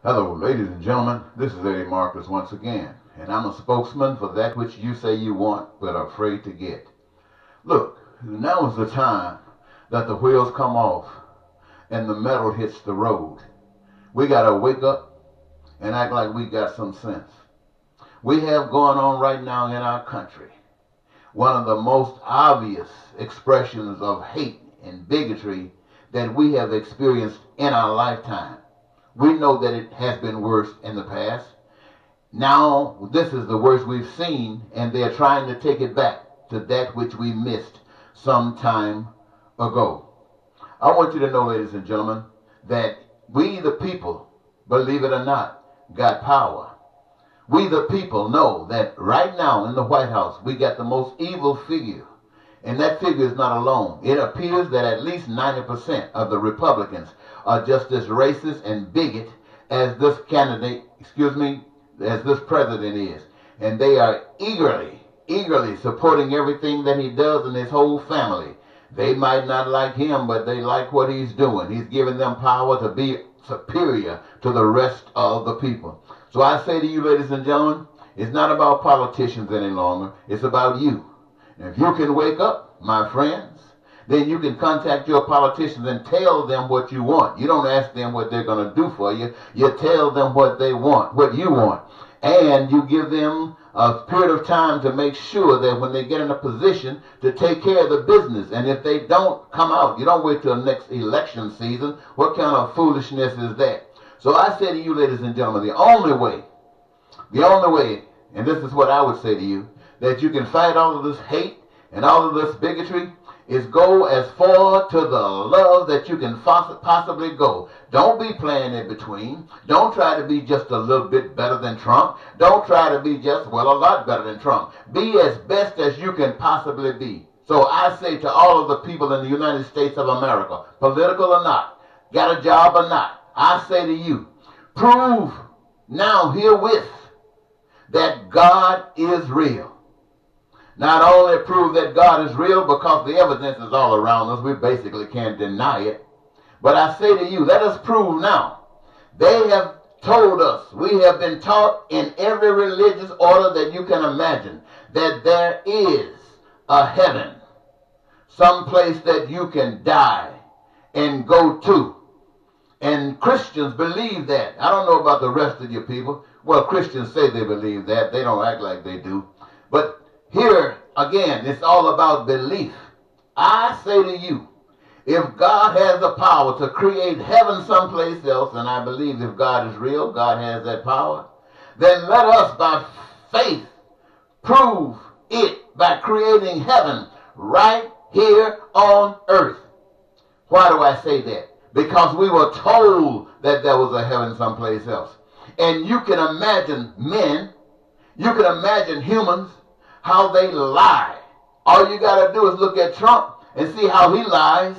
Hello, ladies and gentlemen. This is Eddie Marcus once again, and I'm a spokesman for that which you say you want but are afraid to get. Look, now is the time that the wheels come off and the metal hits the road. We gotta wake up and act like we got some sense. We have going on right now in our country one of the most obvious expressions of hate and bigotry that we have experienced in our lifetime. We know that it has been worse in the past. Now, this is the worst we've seen, and they're trying to take it back to that which we missed some time ago. I want you to know, ladies and gentlemen, that we, the people, believe it or not, got power. We, the people, know that right now in the White House, we got the most evil figure. And that figure is not alone. It appears that at least 90% of the Republicans are just as racist and bigot as this candidate, as this president is. And they are eagerly supporting everything that he does and his whole family. They might not like him, but they like what he's doing. He's giving them power to be superior to the rest of the people. So I say to you, ladies and gentlemen, it's not about politicians any longer. It's about you. And if you can wake up, my friends, then you can contact your politicians and tell them what you want. You don't ask them what they're going to do for you. You tell them what they want, what you want. And you give them a period of time to make sure that when they get in a position to take care of the business. And if they don't come out, you don't wait till next election season. What kind of foolishness is that? So I say to you, ladies and gentlemen, the only way, and this is what I would say to you, that you can fight all of this hate and all of this bigotry is go as far to the love that you can possibly go. Don't be playing in between. Don't try to be just a little bit better than Trump. Don't try to be just, well, a lot better than Trump. Be as best as you can possibly be. So I say to all of the people in the United States of America, political or not, got a job or not, I say to you, prove now herewith that God is real. Not only prove that God is real because the evidence is all around us, we basically can't deny it. But I say to you, let us prove now. They have told us, we have been taught in every religious order that you can imagine, that there is a heaven, some place that you can die and go to. And Christians believe that. I don't know about the rest of you people. Well, Christians say they believe that. They don't act like they do. But here, again, it's all about belief. I say to you, if God has the power to create heaven someplace else, and I believe if God is real, God has that power, then let us by faith prove it by creating heaven right here on earth. Why do I say that? Because we were told that there was a heaven someplace else. And you can imagine men, you can imagine humans, how they lie. All you got to do is look at Trump and see how he lies.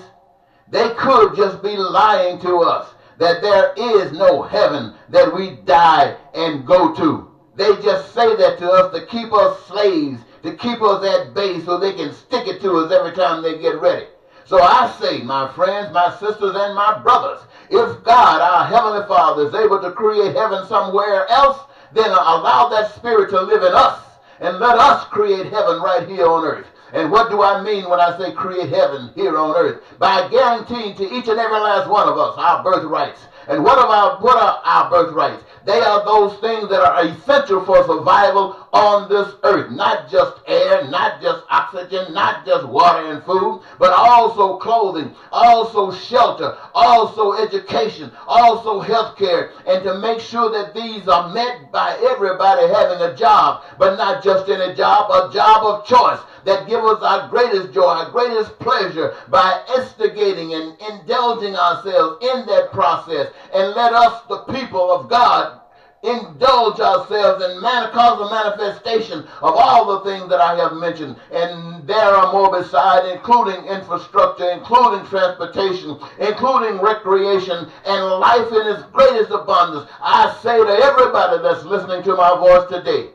They could just be lying to us that there is no heaven that we die and go to. They just say that to us to keep us slaves, to keep us at bay so they can stick it to us every time they get ready. So I say, my friends, my sisters, and my brothers, if God, our Heavenly Father, is able to create heaven somewhere else, then allow that Spirit to live in us and let us create heaven right here on earth. And what do I mean when I say create heaven here on earth? By guaranteeing to each and every last one of us our birthrights. And what are our birthrights? They are those things that are essential for survival on this earth. Not just air, not just oxygen, not just water and food, but also clothing, also shelter, also education, also health care. And to make sure that these are met by everybody having a job, but not just any job, a job of choice that give us our greatest joy, our greatest pleasure by instigating and indulging ourselves in that process. And let us, the people of God, indulge ourselves in cause a manifestation of all the things that I have mentioned. And there are more beside, including infrastructure, including transportation, including recreation, and life in its greatest abundance. I say to everybody that's listening to my voice today,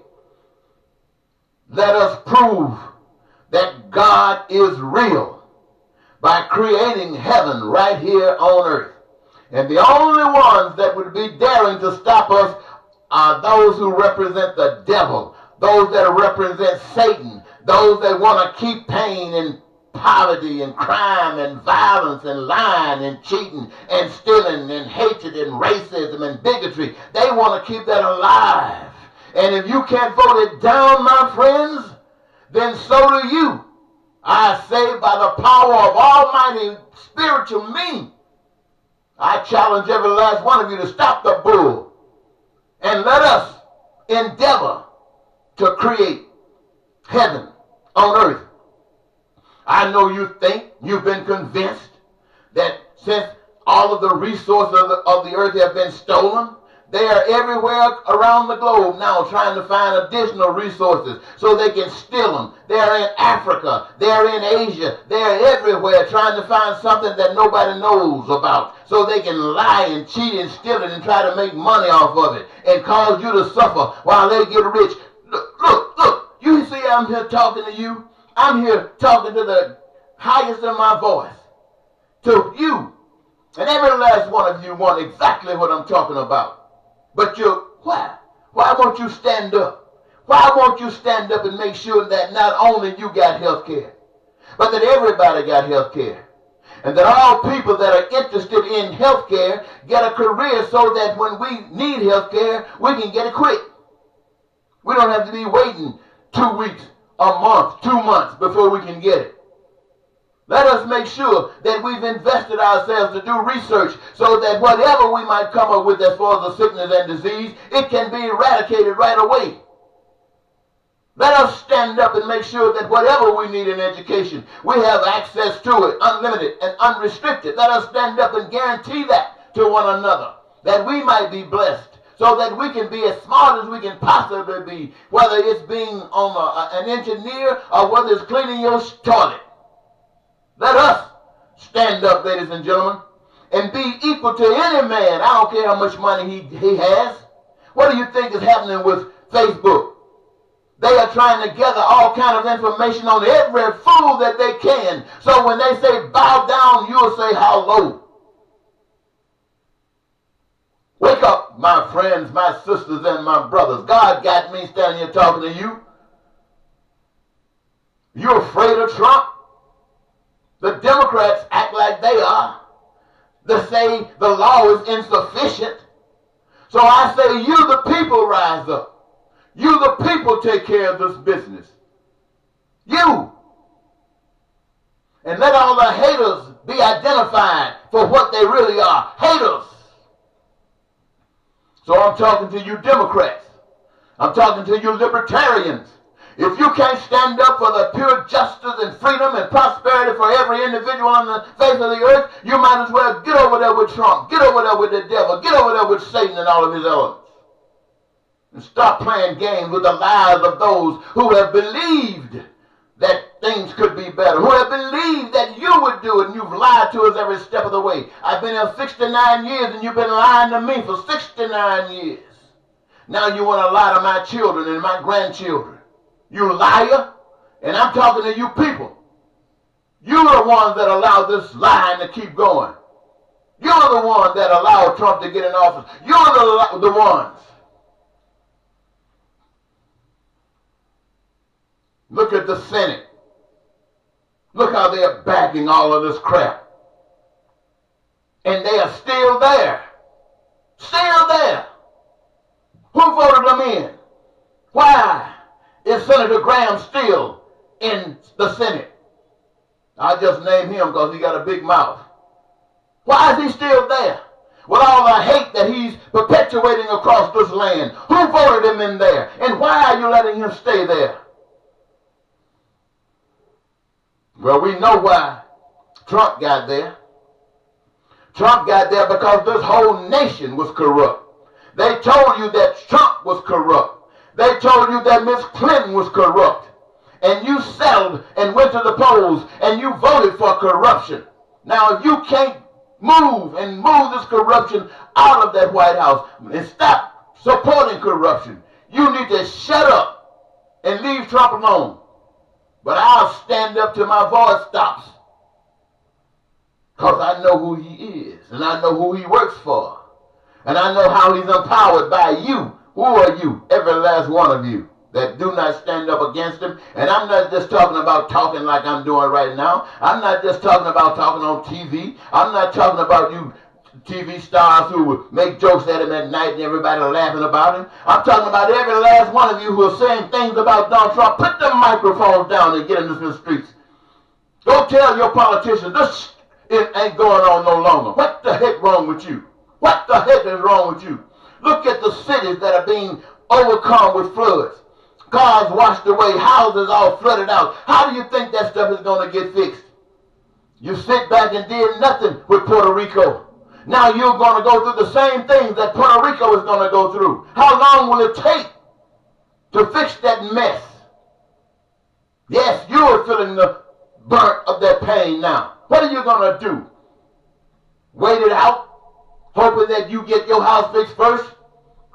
let us prove that God is real by creating heaven right here on earth. And the only ones that would be daring to stop us are those who represent the devil, those that represent Satan, those that want to keep pain and poverty and crime and violence and lying and cheating and stealing and hatred and racism and bigotry. They want to keep that alive. And if you can't vote it down, my friends, then so do you. I say by the power of Almighty spiritual me, I challenge every last one of you to stop the bull and let us endeavor to create heaven on earth. I know you think, you've been convinced that since all of the resources of the earth have been stolen, they are everywhere around the globe now trying to find additional resources so they can steal them. They are in Africa. They are in Asia. They are everywhere trying to find something that nobody knows about so they can lie and cheat and steal it and try to make money off of it and cause you to suffer while they get rich. Look. You see I'm here talking to you. I'm here talking to the highest of my voice. To you. And every last one of you want exactly what I'm talking about. But why? Why won't you stand up? Why won't you stand up and make sure that not only you got health care, but that everybody got health care? And that all people that are interested in health care get a career so that when we need health care, we can get it quick. We don't have to be waiting 2 weeks, a month, 2 months before we can get it. Let us make sure that we've invested ourselves to do research so that whatever we might come up with as far as a sickness and disease, it can be eradicated right away. Let us stand up and make sure that whatever we need in education, we have access to it, unlimited and unrestricted. Let us stand up and guarantee that to one another, that we might be blessed, so that we can be as smart as we can possibly be, whether it's being on an engineer or whether it's cleaning your toilet. Let us stand up, ladies and gentlemen, and be equal to any man. I don't care how much money he has. What do you think is happening with Facebook? They are trying to gather all kind of information on every fool that they can. So when they say bow down, you'll say how low. Wake up, my friends, my sisters, and my brothers. God got me standing here talking to you. You're afraid of Trump? The Democrats act like they are. They say the law is insufficient. So I say you the people rise up. You the people take care of this business. You. And let all the haters be identified for what they really are. Haters. So I'm talking to you Democrats. I'm talking to you libertarians. If you can't stand up for the pure justice and freedom and prosperity for every individual on the face of the earth, you might as well get over there with Trump, get over there with the devil, get over there with Satan and all of his elements. And stop playing games with the lies of those who have believed that things could be better, who have believed that you would do it, and you've lied to us every step of the way. I've been here 69 years, and you've been lying to me for 69 years. Now you want to lie to my children and my grandchildren. You liar, and I'm talking to you people. You're the ones that allow this lying to keep going. You're the ones that allowed Trump to get in office. You're the ones. Look at the Senate. Look how they are backing all of this crap. And they are still there. Still there. Who voted them in? Why is Senator Graham still in the Senate? I just named him because he got a big mouth. Why is he still there? With all the hate that he's perpetuating across this land. Who voted him in there? And why are you letting him stay there? Well, we know why Trump got there. Trump got there because this whole nation was corrupt. They told you that Trump was corrupt. They told you that Miss Clinton was corrupt. And you settled and went to the polls and you voted for corruption. Now, if you can't move this corruption out of that White House and stop supporting corruption, you need to shut up and leave Trump alone. But I'll stand up till my voice stops. Because because I know who he is, and I know who he works for, and I know how he's empowered by you. Who are you? Every last one of you that do not stand up against him. And I'm not just talking about talking like I'm doing right now. I'm not just talking about talking on TV. I'm not talking about you TV stars who would make jokes at him at night and everybody laughing about him. I'm talking about every last one of you who are saying things about Donald Trump. Put them microphones down and get into the streets. Go tell your politicians this ain't going on no longer. What the heck wrong with you? What the heck is wrong with you? Look at the cities that are being overcome with floods. Cars washed away, houses all flooded out. How do you think that stuff is going to get fixed? You sit back and did nothing with Puerto Rico. Now you're going to go through the same things that Puerto Rico is going to go through. How long will it take to fix that mess? Yes, you are feeling the burnt of that pain now. What are you going to do? Wait it out? Hoping that you get your house fixed first?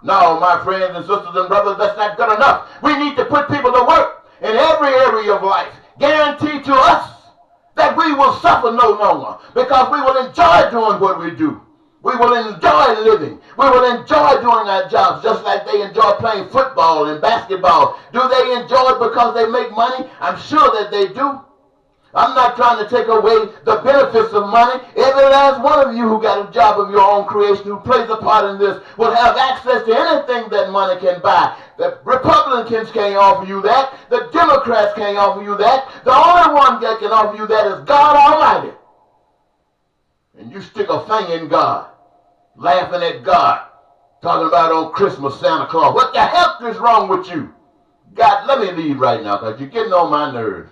No, my friends and sisters and brothers, that's not good enough. We need to put people to work in every area of life. Guarantee to us that we will suffer no longer because we will enjoy doing what we do. We will enjoy living. We will enjoy doing our jobs just like they enjoy playing football and basketball. Do they enjoy it because they make money? I'm sure that they do. I'm not trying to take away the benefits of money. Every last one of you who got a job of your own creation, who plays a part in this, will have access to anything that money can buy. The Republicans can't offer you that. The Democrats can't offer you that. The only one that can offer you that is God Almighty. And you stick a finger in God, laughing at God, talking about on Christmas Santa Claus. What the heck is wrong with you? God, let me leave right now because you're getting on my nerves.